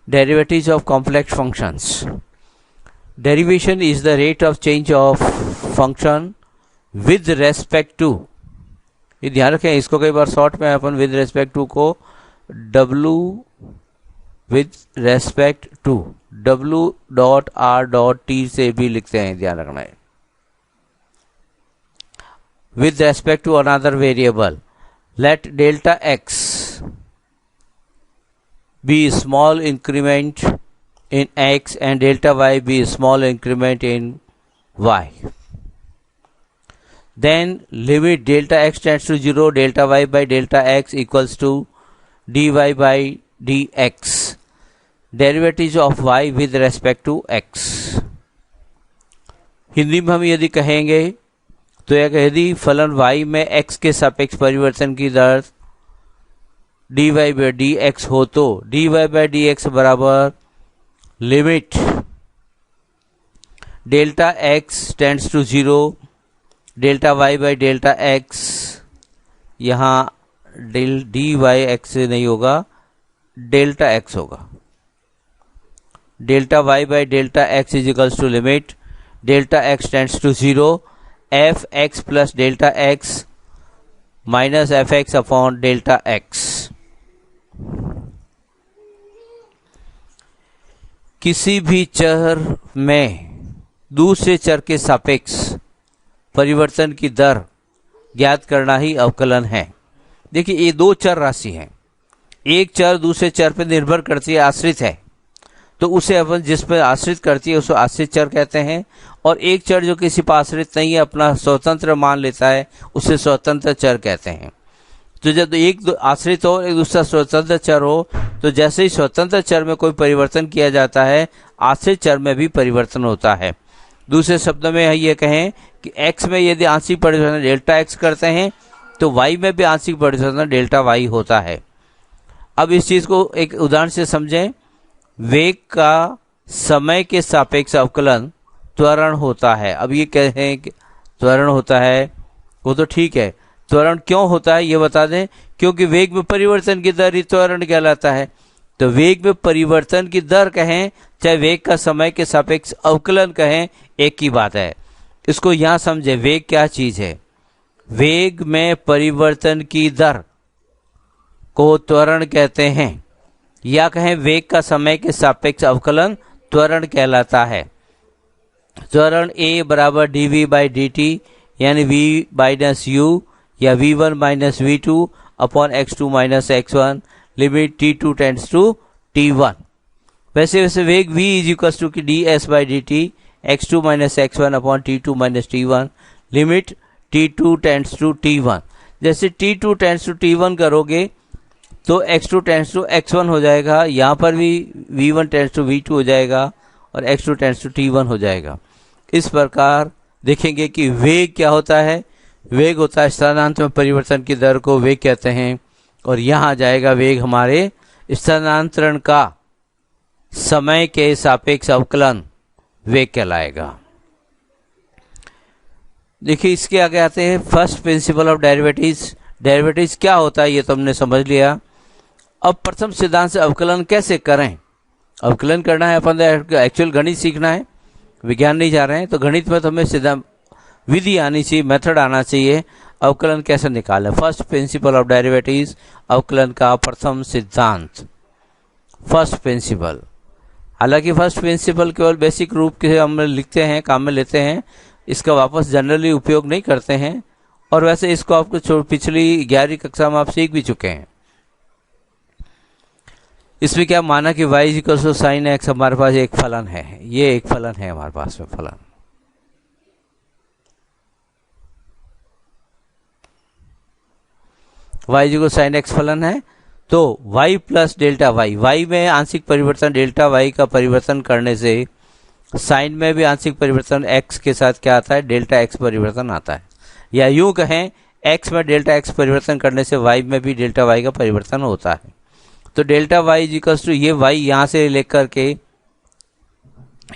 Derivatives of complex functions. Derivation is the rate of change of function with respect to, ये ध्यान रखें, इसको कई बार शॉर्ट में अपन विद रेस्पेक्ट टू को W with respect to W.R.T से भी लिखते हैं, ध्यान रखना है. With respect to another variable, let delta x be small increment in x and delta y be small increment in y. Then limit delta x tends to 0, delta y by delta x equals to dy by dx. Derivatives of y with respect to x. Hindi में हम यदि कहेंगे तो यदि फलन y में x के सापेक्ष परिवर्तन की दर dy by dx हो तो dy by dx बराबर limit delta x tends to 0, delta y by delta x, यहाँ dy x नहीं होगा, डेल्टा x होगा. Delta y by delta x is equals to limit delta x tends to 0 F X plus delta x minus F X upon delta x. किसी भी चर में दूसरे चर के सापेक्ष परिवर्तन की दर ज्ञात करना ही अवकलन है. देखिए, ये दो चर राशि हैं. एक चर दूसरे चर पर निर्भर करती है, आश्रित है, तो उसे अपन जिस पर आश्रित करती है उसको आश्रित चर कहते हैं. और एक चर जो किसी पर आश्रित नहीं है, अपना स्वतंत्र मान लेता है, उसे स्वतंत्र चर कहते हैं. तो जब एक आश्रित हो एक दूसरा स्वतंत्र चर हो, तो जैसे ही स्वतंत्र चर में कोई परिवर्तन किया जाता है, आश्रित चर में भी परिवर्तन होता है. दूसरे शब्दों में ये कहें कि x में यदि आंशिक परिवर्तन डेल्टा x करते हैं तो y में भी आंशिक परिवर्तन डेल्टा y होता है. अब इस चीज को एक उदाहरण से समझें. वेग का समय के सापेक्ष अवकलन त्वरण होता है. अब ये कहें कि त्वरण होता है, वो तो ठीक है. त्वरण क्यों होता है ये बता दें. क्योंकि वेग में परिवर्तन की दर ही त्वरण कहलाता है. तो वेग में परिवर्तन की दर कहें चाहे वेग का समय के सापेक्ष अवकलन कहें, एक ही बात है. इसको यहां समझे, वेग क्या चीज है. वेग में परिवर्तन की दर को त्वरण कहते हैं, या कहें वेग का समय के सापेक्ष अवकलन त्वरण कहलाता है. त्वरण a बराबर dv बाई dt यानी v माइनस u या v1 minus v2 upon x2 minus x1 limit t2 tends to t1. वैसे वेग v is equals to ds by dt x2 minus x1 upon t2 minus t1 limit t2 tends to t1. जैसे t2 tends to t1 करोगे तो x2 tends to x1 हो जाएगा, यहाँ पर भी v1 टेंड्स टू v2 हो जाएगा और x2 टेंड्स टू t1 हो जाएगा. इस प्रकार देखेंगे कि वेग क्या होता है. वेग होता है स्थानांतर में परिवर्तन की दर को वेग कहते हैं, और यहाँ जाएगा वेग हमारे स्थानांतरण का समय के सापेक्ष अवकलन वेग कहलाएगा. देखिए, इसके आगे आते हैं first principle of derivatives. Derivatives क्या होता है ये तो हमने समझ लिया. अब प्रथम सिद्धांत से अवकलन कैसे करें. अवकलन करना है अपन, एक्चुअल गणित सीखना है, विज्ञान नहीं जा रहे हैं. तो गणित में तो हमें सिद्धांत विधि आनी चाहिए, मेथड आना चाहिए. अवकलन कैसे निकालें. फर्स्ट प्रिंसिपल ऑफ डेरिवेटिव्स, अवकलन का प्रथम सिद्धांत, फर्स्ट प्रिंसिपल. हालांकि फर्स्ट प्रिंसिपल केवल बेसिक रूप के हम लिखते हैं, काम में लेते हैं, इसका वापस जनरली उपयोग नहीं करते हैं. और वैसे इसको आपको पिछली 11वीं कक्षा में आप सीख भी चुके हैं. इसमें क्या माना कि y is equal to sine x हमारे पास एक फलन है. ये एक फलन है हमारे पास में फलन. y is equal sine x फलन है. तो y प्लस डेल्टा y में आंशिक परिवर्तन डेल्टा y का परिवर्तन करने से साइन में भी आंशिक परिवर्तन x के साथ क्या आता है, डेल्टा x परिवर्तन आता है. या यूं कहें x में डेल्टा x परिवर्तन करने से y में भी डेल्टा y का परिवर्तन होता है. तो delta y is equal to ये y यहां से लेकर के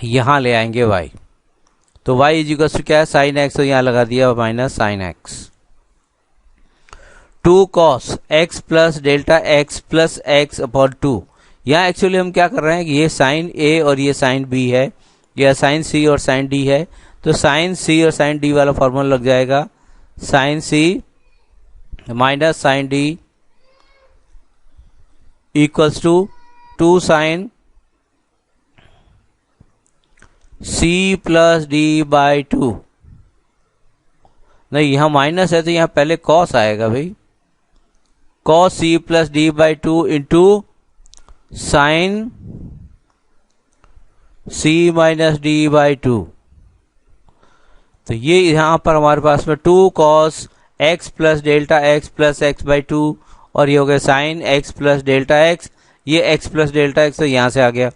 यहां ले आएंगे y. तो y इज इक्वल टू क्या है, साइन एक्स, तो यहां लगा दिया minus sine x. 2 cos x plus delta x plus x upon 2, यहाँ एक्चुअली हम क्या कर रहे हैं कि ये साइन ए और ये साइन बी है, या साइन सी और साइन डी है, तो साइन सी और साइन डी वाला फॉर्मूला लग जाएगा, sine C minus sine D equals to 2 sine C plus D by 2। नहीं, यहां माइनस है तो यहां पहले कॉस आएगा भाई, cos C plus D by 2 into sine C minus D by 2। तो ये यहां पर हमारे पास में 2 cos x plus delta x plus x by 2, और ये हो गया sine x plus delta x, ये एक्स प्लस डेल्टा एक्स तो यहां से आ गया,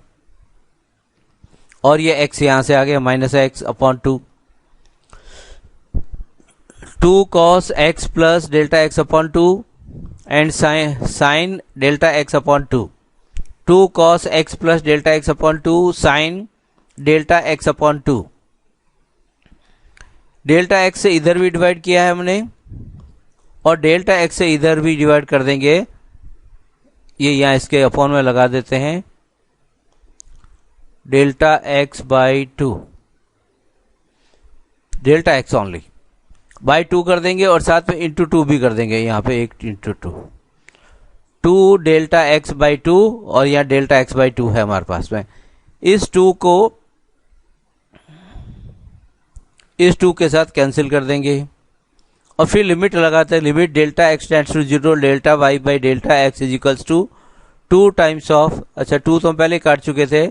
और ये एक्स यहां से आ गया minus x upon 2, 2 cos x plus delta x upon 2 and sign delta x upon 2, 2 cos x plus delta x upon 2 sine delta x upon 2। Delta x से इधर भी डिवाइड किया है हमने, और डेल्टा एक्स से इधर भी डिवाइड कर देंगे, ये यहां इसके अपॉन में लगा देते हैं, delta x by 2, delta x only by 2 कर देंगे, और साथ में इंटू 2 भी कर देंगे, यहां पे 1 इंटू 2 डेल्टा एक्स बाई 2, और यहाँ डेल्टा एक्स बाई 2 है हमारे पास में। इस 2 को इस 2 के साथ कैंसिल कर देंगे, और फिर लिमिट लगाते हैं, limit delta x tends to 0 delta y by delta x is equals to 2 times of, अच्छा 2 तो हम पहले काट चुके थे,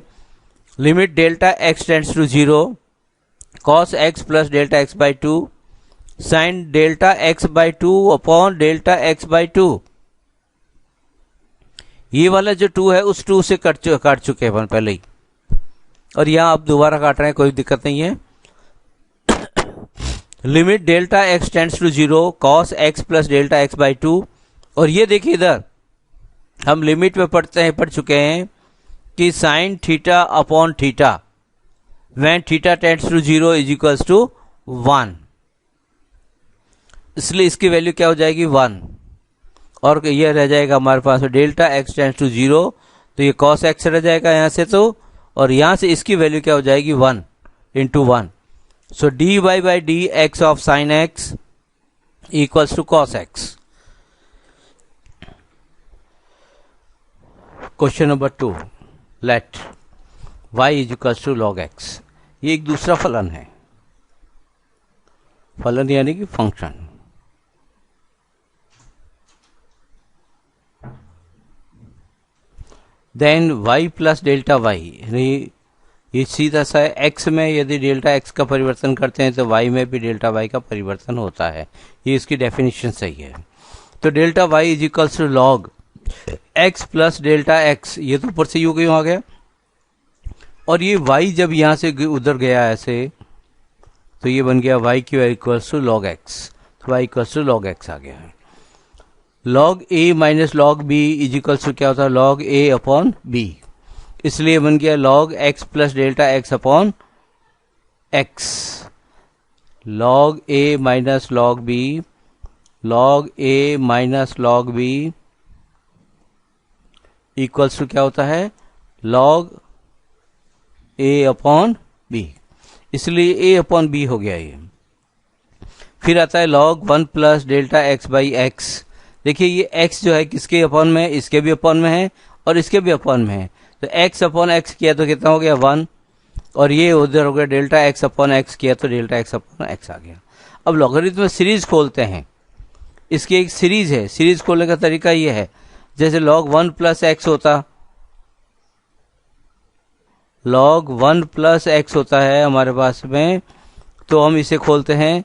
limit delta x tends to 0 cos x plus delta x by 2 sine delta x by 2 upon delta x by 2। ये वाला जो 2 है उस 2 से काट चुके हैं पहले ही, और यहां आप दोबारा काट रहे हैं, कोई दिक्कत नहीं है। Limit delta x tends to 0 cos x plus delta x by 2, और ये देखिए इधर हम लिमिट में पढ़ चुके हैं कि sine theta upon theta when theta tends to 0 is equals to 1, इसलिए इसकी वैल्यू क्या हो जाएगी 1, और ये रह जाएगा हमारे पास डेल्टा एक्स टेंड्स टू 0, तो ये कॉस एक्स रह जाएगा यहां से, तो और यहां से इसकी वैल्यू क्या हो जाएगी 1 into 1, so d y by d x of sine x equals to cos x. Question number 2, let y is equals to log x. ये एक दूसरा फलन है, फलन यानी कि function. Then y plus delta y, ये सीधा सा x में यदि डेल्टा x का परिवर्तन करते हैं तो y में भी डेल्टा y का परिवर्तन होता है, ये इसकी डेफिनेशन सही है। तो delta y is equals to log x plus delta x, ये तो ऊपर से यू क्यों आ गया, और ये y जब यहां से उधर गया ऐसे, तो ये बन गया y q equals to log x, तो y equals to log x आ गया है। Log a minus log b is equals to क्या होता है, लॉग a अपॉन b, इसलिए बन गया log x plus delta x upon x, log a minus log b, log a minus log b equals to क्या होता है, log a upon b, इसलिए a अपॉन b हो गया ये। फिर आता है log 1 plus delta x by x, देखिए ये x जो है किसके अपॉन में है, इसके भी अपॉन में है और इसके भी अपॉन में है, तो x अपॉन x किया तो कितना हो गया 1, और ये उधर हो गया डेल्टा x अपॉन x किया तो डेल्टा x अपॉन x आ गया। अब लॉगरिथम में सीरीज खोलते हैं, इसकी एक सीरीज है, सीरीज खोलने का तरीका ये है, जैसे log 1 प्लस एक्स होता, log 1 प्लस एक्स होता है हमारे पास में, तो हम इसे खोलते हैं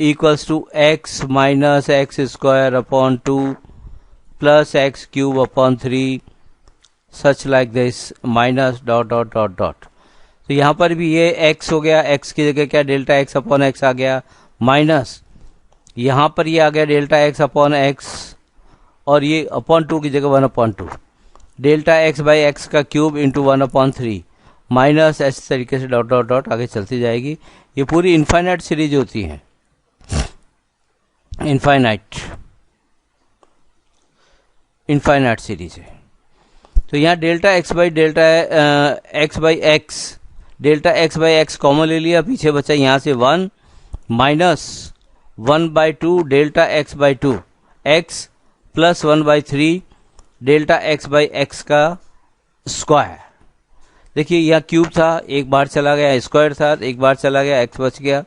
equals to x minus x square upon 2 plus x cube upon 3 such like this minus dot dot dot dot. तो यहाँ पर भी ये x हो गया, x की जगह क्या डेल्टा x अपॉन x आ गया, माइनस यहाँ पर ये आ गया डेल्टा x अपॉन x, और ये अपॉन 2 की जगह 1 upon 2, delta x by x का क्यूब इंटू 1 अपॉन 3 माइनस इस तरीके से डॉट डॉट डॉट आगे चलती जाएगी। ये पूरी इनफाइनाइट सीरीज होती है, इनफाइनाइट सीरीज है। तो यहाँ delta x by x common ले लिया, पीछे बचा यहाँ से 1 minus 1/2 delta x by 2 x plus 1/3 delta x by x का स्क्वायर। देखिए यहाँ क्यूब था, एक बार चला गया, स्क्वायर था एक बार चला गया, एक्स बच गया।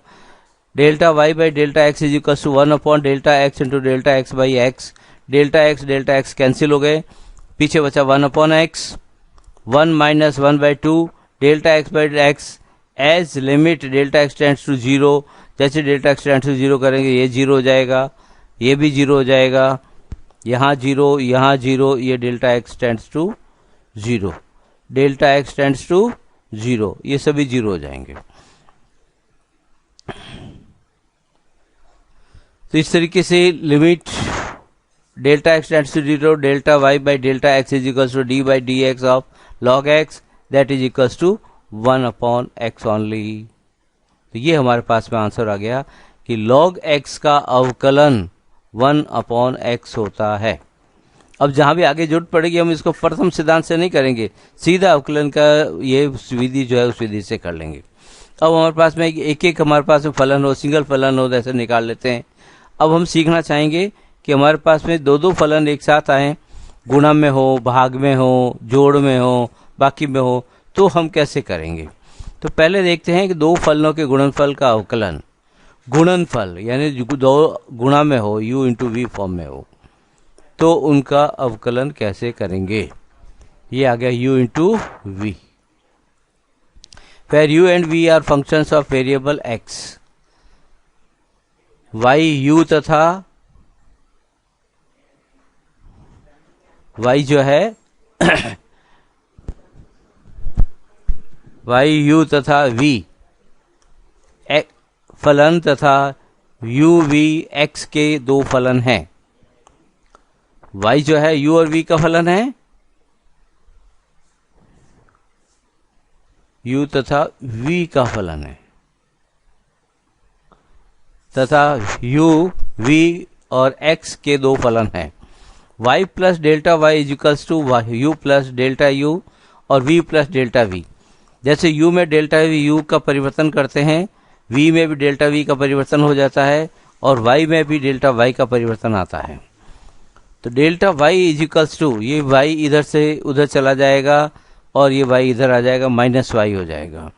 Delta y by delta x is equal to 1 upon delta x into delta x by x. Delta x cancel हो गए, पीछे बचा 1 upon x, 1 minus 1/2 delta x by x as limit delta x tends to 0। जैसे delta x tends to 0 करेंगे ये 0 हो जाएगा, ये भी 0 हो जाएगा, यहाँ 0, यहाँ 0, ये delta x tends to 0, delta x tends to 0, ये सभी 0 हो जाएंगे। तो इस तरीके से limit delta x tends to 0 delta y by delta x is equal to d by d x of log x that is equal to 1 upon x only. तो ये हमारे पास में आंसर आ गया कि लॉग एक्स का अवकलन 1 अपॉन एक्स होता है। अब जहां भी आगे जरूरत पड़ेगी हम इसको प्रथम सिद्धांत से नहीं करेंगे, सीधा अवकलन का ये विधि जो है उस विधि से कर लेंगे। अब हमारे पास में एक हमारे पास में फलन हो, सिंगल फलन हो, ऐसे निकाल लेते हैं। अब हम सीखना चाहेंगे कि हमारे पास में दो फलन एक साथ आए, गुणा में हो, भाग में हो, जोड़ में हो, बाकी में हो, तो हम कैसे करेंगे। तो पहले देखते हैं कि दो फलनों के गुणनफल का अवकलन, गुणनफल यानी दो गुणा में हो, u इंटू वी फॉर्म में हो, तो उनका अवकलन कैसे करेंगे। ये आ गया u into v, where u and v are functions of variable x, y u तथा y जो है y u तथा v फलन तथा u v x के दो फलन हैं। y जो है u और v का फलन है, u तथा v का फलन है, तथा u v और x के दो फलन हैं। y plus delta y equals to u plus delta u और v प्लस डेल्टा v। जैसे u में डेल्टा u का परिवर्तन करते हैं, v में भी डेल्टा v का परिवर्तन हो जाता है और y में भी डेल्टा y का परिवर्तन आता है। तो डेल्टा y इजिकल्स टू, ये y इधर से उधर चला जाएगा और ये y इधर आ जाएगा, माइनस y हो जाएगा।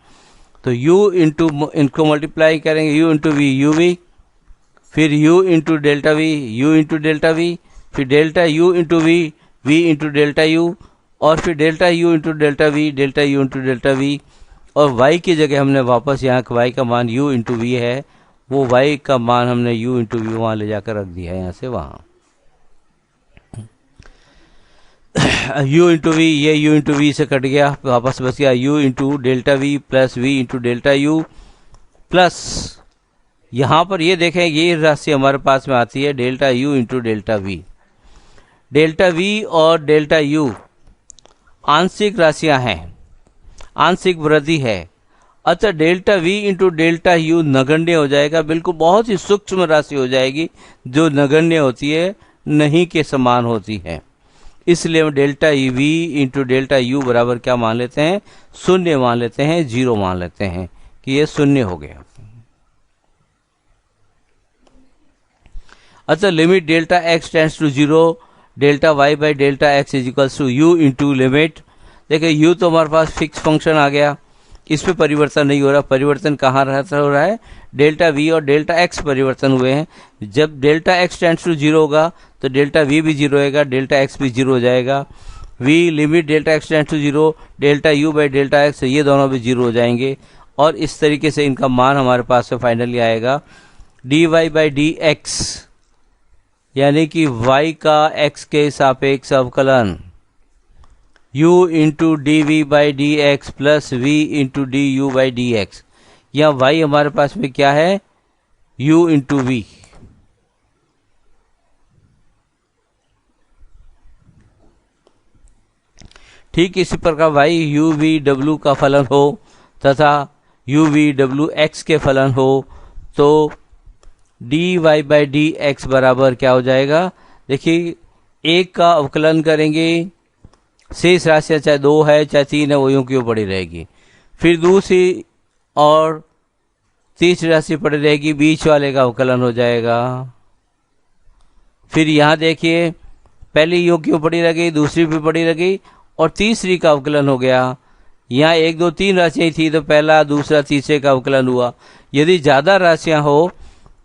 तो u इंटू इनको मल्टीप्लाई करेंगे, u into v u v, फिर u into delta v u into delta v, फिर delta u into v v into delta u, और फिर delta u into delta v delta u into delta v, और y की जगह हमने वापस यहाँ y का मान u इंटू वी है, वो y का मान हमने u इंटू वी वहाँ ले जाकर रख दिया है, यहाँ से वहाँ u इंटू वी, ये u इंटू वी से कट गया, वापस बच गया u into delta we plus v into delta u, plus यहाँ पर ये देखें ये राशि हमारे पास में आती है delta u into delta v. Delta v और डेल्टा u आंशिक राशियां हैं, आंशिक वृद्धि है, अतः delta v into delta u नगण्य हो जाएगा, बिल्कुल बहुत ही सूक्ष्म राशि हो जाएगी जो नगण्य होती है, नहीं के समान होती है। इसलिए हम delta v into delta u बराबर क्या मान लेते हैं, शून्य मान लेते हैं, 0 मान लेते हैं कि ये शून्य हो गया। अतः limit delta x tends to 0 delta y by delta x is equals to u into limit, देखिए u तो हमारे पास फिक्स फंक्शन आ गया, इस पे परिवर्तन नहीं हो रहा, परिवर्तन कहाँ हो रहा है, डेल्टा v और डेल्टा x परिवर्तन हुए हैं। जब डेल्टा x टेंड्स टू 0 होगा तो डेल्टा v भी 0 होगा, डेल्टा x भी 0 हो जाएगा। v limit delta x tends to 0 delta u by delta x, ये दोनों भी 0 हो जाएंगे, और इस तरीके से इनका मान हमारे पास में फाइनली आएगा dy बाई डी एक्स, यानी कि y का x के सापेक्ष अवकलन u into d v by d x plus v into d u by d x. यहाँ y हमारे पास में क्या है, u इंटू वी, ठीक इसी प्रकार y u v w का फलन हो तथा u v w x के फलन हो तो dy बाई डी एक्स बराबर क्या हो जाएगा, देखिए एक का अवकलन करेंगे शेष राशियां चाहे 2 है चाहे 3 है वो यूं की यूं पड़ी रहेगी। फिर दूसरी और तीसरी राशि पड़ी रहेगी, बीच वाले का अवकलन हो जाएगा। फिर यहां देखिए पहली यूं की यूं पड़ी रह गई, दूसरी भी पड़ी रह गई और तीसरी का अवकलन हो गया। यहाँ 1 2 3 राशियां थी तो पहला दूसरा तीसरे का अवकलन हुआ। यदि ज्यादा राशियां हो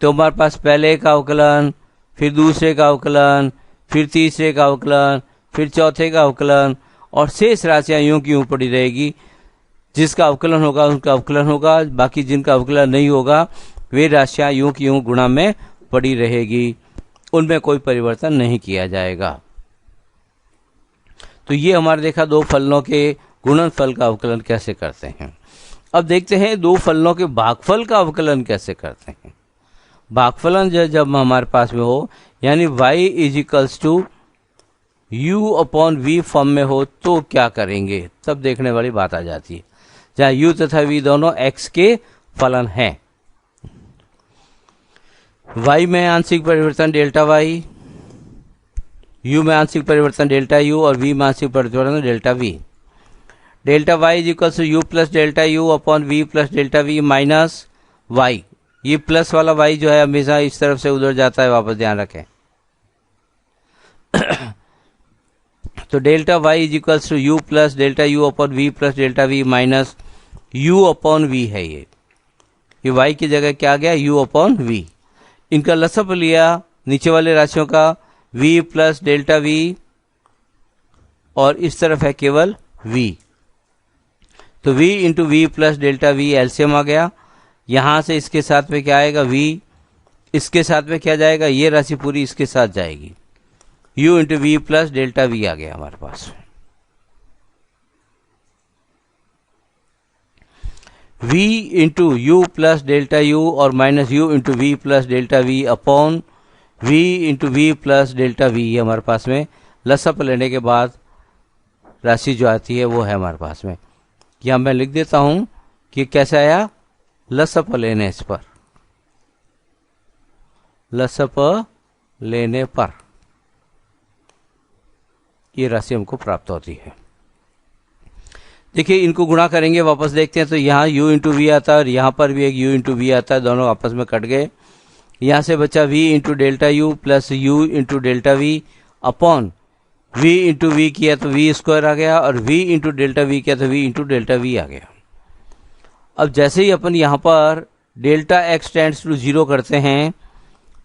तो हमारे पास पहले का अवकलन, फिर दूसरे का अवकलन, फिर तीसरे का अवकलन, फिर चौथे का अवकलन और शेष राशियां यूं की यूं पड़ी रहेगी। जिसका अवकलन होगा उनका अवकलन होगा, बाकी जिनका अवकलन नहीं होगा वे राशियां यूं की यूं गुणा में पड़ी रहेगी, उनमें कोई परिवर्तन नहीं किया जाएगा। तो ये हमारे देखा 2 फलनों के गुणनफल का अवकलन कैसे करते हैं। अब देखते हैं 2 फलनों के भागफल का अवकलन कैसे करते हैं। भागफलन जब हमारे पास में हो यानी y is equals to u upon v form में हो तो क्या करेंगे, तब देखने वाली बात आ जाती है। जहाँ u तथा v दोनों x के फलन हैं। y में आंशिक परिवर्तन डेल्टा y, u में आंशिक परिवर्तन डेल्टा u और v में आंशिक परिवर्तन delta v। Delta y is equal to u plus delta u upon v plus delta v minus y। ये प्लस वाला y जो है हमेशा इस तरफ से उधर जाता है, वापस ध्यान रखें। तो delta y is equal to u plus delta u upon v plus delta v minus u upon v है। ये y की जगह क्या आ गया, u अपॉन v। इनका लसअप लिया नीचे वाले राशियों का v प्लस डेल्टा v और इस तरफ है केवल v। तो v into v plus delta v LCM आ गया। यहां से इसके साथ में क्या आएगा v, इसके साथ में क्या जाएगा, ये राशि पूरी इसके साथ जाएगी। u into v plus delta v आ गया हमारे पास। v into u plus delta u और minus u into v plus delta v upon v into v plus delta v, ये हमारे पास में लसअप लेने के बाद राशि जो आती है वो है हमारे पास में। यहाँ मैं लिख देता हूं कि कैसे आया, लसअप लेने पर, लसअप लेने पर ये राशि हमको प्राप्त होती है। देखिए इनको गुणा करेंगे, वापस देखते हैं तो यहाँ u इंटू वी आता है और यहाँ पर भी एक u इंटू वी आता है, दोनों आपस में कट गए। यहाँ से बचा v into delta u plus u into delta v upon v into v किया तो v स्क्वायर आ गया और v इंटू डेल्टा वी किया तो v इंटू डेल्टा वी आ गया। अब जैसे ही अपन यहाँ पर डेल्टा x टेंड्स टू 0 करते हैं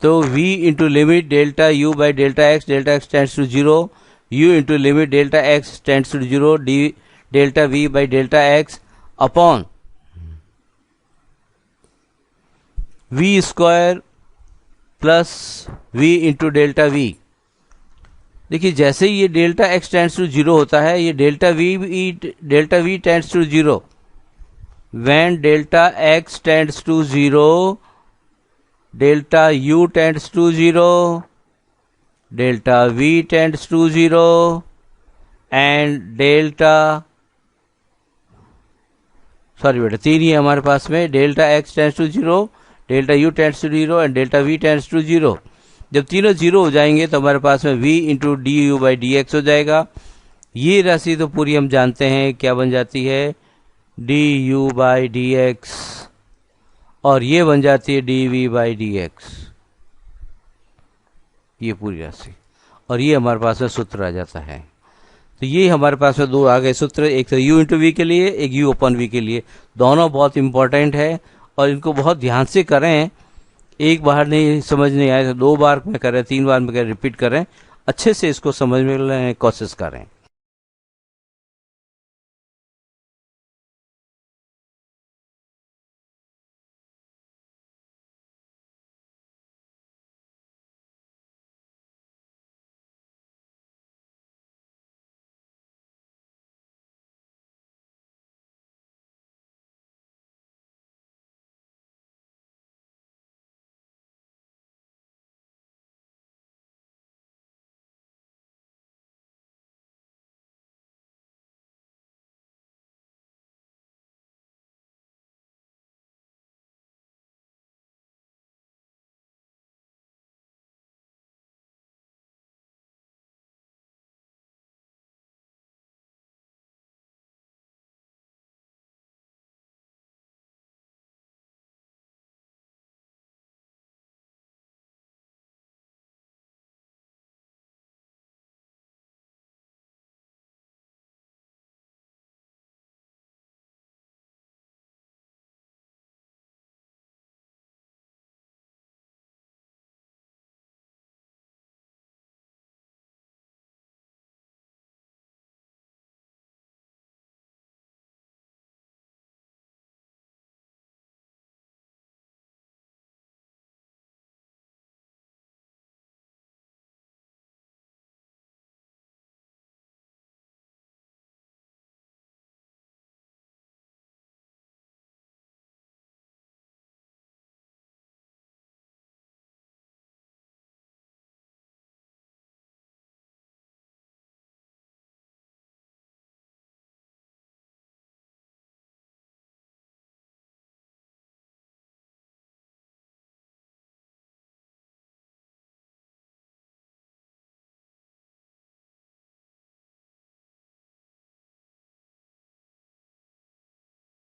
तो v into limit delta u by delta x tends to 0, u into limit delta x tends to 0 d delta v by delta x upon v square plus v into delta v। देखिए जैसे ही ये delta x tends to 0 होता है, ये delta v tends to 0। When delta x tends to 0, delta u tends to 0, delta v tends to 0 and delta बेटा 3 ही है हमारे पास में, delta x tends to 0, delta u tends to 0 and delta v tends to 0। जब तीनों 0 हो जाएंगे तो हमारे पास में v into d u by d x हो जाएगा। ये राशि तो पूरी हम जानते हैं क्या बन जाती है, d u by d x, और ये बन जाती है d v by d x, ये पूरी राशि। और ये हमारे पास में सूत्र आ जाता है। तो ये हमारे पास में 2 आ गए सूत्र, एक तो u इंटू वी के लिए, एक u अपन वी के लिए। दोनों बहुत इंपॉर्टेंट है और इनको बहुत ध्यान से करें। एक बार नहीं समझ नहीं आए तो 2 बार में करें, 3 बार में करें, रिपीट करें, अच्छे से इसको समझ में कोशिश करें।